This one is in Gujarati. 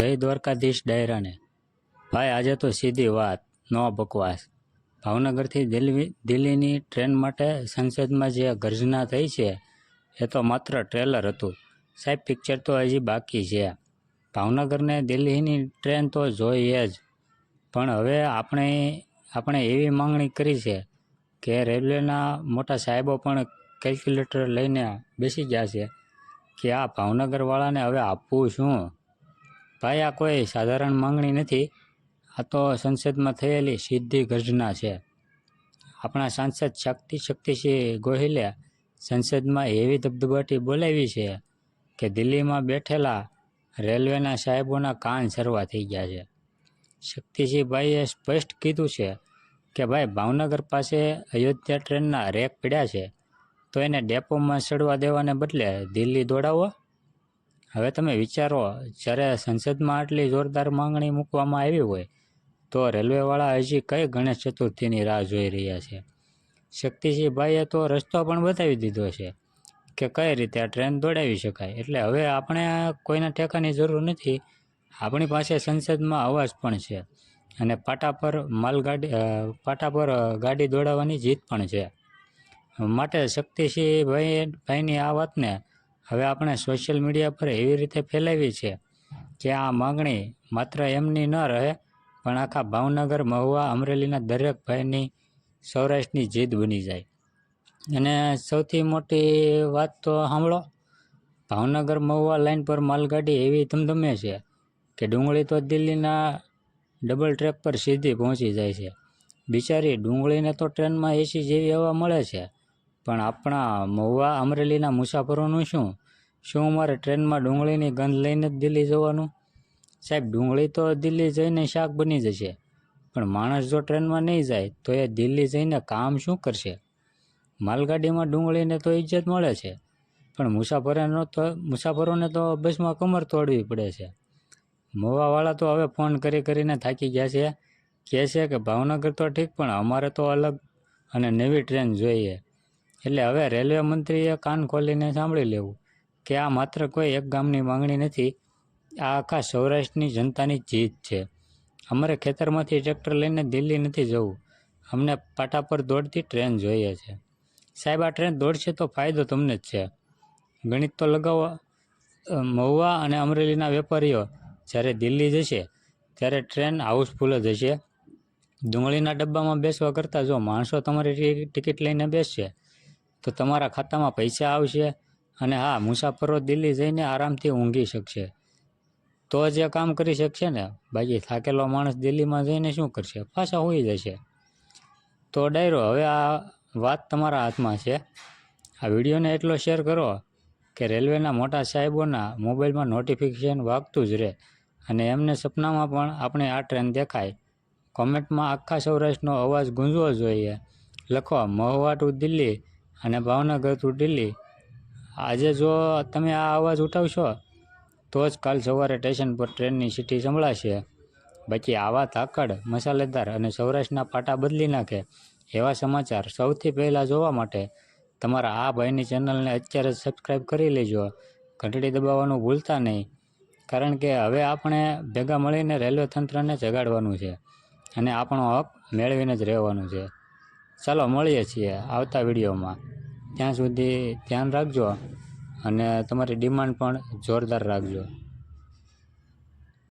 જય દ્વારકાધીશ ડાયરાને ભાઈ, આજે તો સીધી વાત, નો બકવાસ. ભાવનગરથી દિલ્હીની ટ્રેન માટે સંસદમાં જે ગર્જના થઈ છે એ તો માત્ર ટ્રેલર હતું સાહેબ. પિક્ચર તો હજી બાકી છે. ભાવનગરને દિલ્હીની ટ્રેન તો જોઈએ જ, પણ હવે આપણે એવી માંગણી કરી છે કે રેલવેના મોટા સાહેબો પણ કેલ્ક્યુલેટર લઈને બેસી ગયા છે કે આ ભાવનગરવાળાને હવે આપવું શું. ભાઈ, આ કોઈ સાધારણ માંગણી નથી, આ તો સંસદમાં થયેલી સીધી ગર્જના છે. આપણા સાંસદ શક્તિસિંહ ગોહિલે સંસદમાં એવી ધબધબાટી બોલાવી છે કે દિલ્હીમાં બેઠેલા રેલવેના સાહેબોના કાન સરવા થઈ ગયા છે. શક્તિસિંહભાઈએ સ્પષ્ટ કીધું છે કે ભાઈ, ભાવનગર પાસે અયોધ્યા ટ્રેનના રેક પડ્યા છે તો એને ડેપોમાં ચડવા દેવાને બદલે દિલ્હી દોડાવો. હવે તમે વિચારો, જ્યારે સંસદમાં આટલી જોરદાર માંગણી મૂકવામાં આવી હોય તો રેલવેવાળા હજી કઈ ગણેશ ચતુર્થીની રાહ જોઈ રહ્યા છે. શક્તિસિંહભાઈએ તો રસ્તો પણ બતાવી દીધો છે કે કઈ રીતે આ ટ્રેન દોડાવી શકાય. એટલે હવે આપણે કોઈના ટેકાની જરૂર નથી, આપણી પાસે સંસદમાં અવાજ પણ છે અને પાટા પર ગાડી દોડાવવાની જીત પણ છે. માટે શક્તિસિંહભાઈની આ વાતને હવે આપણે સોશિયલ મીડિયા પર એવી રીતે ફેલાવી છે કે આ માગણી માત્ર એમની ન રહે, પણ આખા ભાવનગર, મહુવા, અમરેલીના દરેક ભાઈની સૌરાષ્ટ્રની જીદ બની જાય. અને સૌથી મોટી વાત તો સાંભળો, ભાવનગર મહુવા લાઇન પર માલગાડી એવી ધમધમે છે કે ડુંગળી તો દિલ્હીના ડબલ ટ્રેક પર સીધી પહોંચી જાય છે. બિચારી ડુંગળીને તો ટ્રેનમાં એસી જેવી હવા મળે છે, પણ આપણા મહુવા, અમરેલીના મુસાફરોનું શું અમારે ટ્રેનમાં ડુંગળીની ગંધ લઈને જ દિલ્હી જવાનું? સાહેબ, ડુંગળી તો દિલ્હી જઈને શાક બની જશે, પણ માણસ જો ટ્રેનમાં નહીં જાય તો એ દિલ્હી જઈને કામ શું કરશે? માલગાડીમાં ડુંગળીને તો ઇજ્જત મળે છે, પણ મુસાફરોને તો બસમાં કમર તોડવી પડે છે. મહુવાવાળા તો હવે ફોન કરીને થાકી ગયા છે, કહે છે કે ભાવનગર તો ઠીક, પણ અમારે તો અલગ અને નવી ટ્રેન જોઈએ. એટલે હવે રેલવે મંત્રીએ કાન ખોલીને સાંભળી લેવું કે આ માત્ર કોઈ એક ગામની માંગણી નથી, આ આખા સૌરાષ્ટ્રની જનતાની જીત છે. અમારે ખેતરમાંથી ટ્રેક્ટર લઈને દિલ્હી નથી જવું, અમને પાટા પર દોડતી ટ્રેન જોઈએ છે. સાહેબ, આ ટ્રેન દોડશે તો ફાયદો તમને જ છે. ગણિત તો લગાવો. મહુવા અને અમરેલીના વેપારીઓ જ્યારે દિલ્હી જશે ત્યારે ટ્રેન હાઉસફુલ જ હશે. ડુંગળીના ડબ્બામાં બેસવા કરતાં જો માણસો તમારી ટિકિટ લઈને બેસશે તો તમારા ખાતામાં પૈસા આવશે. અને હા, મુસાફરો દિલ્હી જઈને આરામથી ઊંઘી શકશે, તો જ એ કામ કરી શકશે ને. બાકી થાકેલો માણસ દિલ્હીમાં જઈને શું કરશે? પાછા સૂઈ જશે. તો ડાયરો, હવે આ વાત તમારા હાથમાં છે. આ વિડીયોને એટલો શેર કરો કે રેલવેના મોટા સાહેબોના મોબાઈલમાં નોટિફિકેશન વાગતું જ રહે અને એમને સપનામાં પણ આપણે આ ટ્રેન દેખાય. કોમેન્ટમાં આખા સૌરાષ્ટ્રનો અવાજ ગુંજવો જોઈએ. લખો મહુવા ટુ દિલ્હી અને ભાવનગર ટુ દિલ્હી. આજે જો તમે આ અવાજ ઉઠાવશો તો જ કાલ સવારે સ્ટેશન પર ટ્રેનની સીટી સંભળાશે. બાકી આવા ધાકડ, મસાલેદાર અને સૌરાષ્ટ્રના પાટા બદલી નાખે એવા સમાચાર સૌથી પહેલાં જોવા માટે તમારા આ ભાઈની ચેનલને અત્યારે જ સબસ્ક્રાઈબ કરી લેજો. ઘંટડી દબાવવાનું ભૂલતા નહીં, કારણ કે હવે આપણે ભેગા મળીને રેલવે તંત્રને જગાડવાનું છે અને આપણો હક મેળવીને જ રહેવાનું છે. ચાલો, મળીએ છીએ આવતા વિડીયોમાં. ત્યાં સુધી ધ્યાન રાખજો અને તમારી ડિમાન્ડ પણ જોરદાર રાખજો.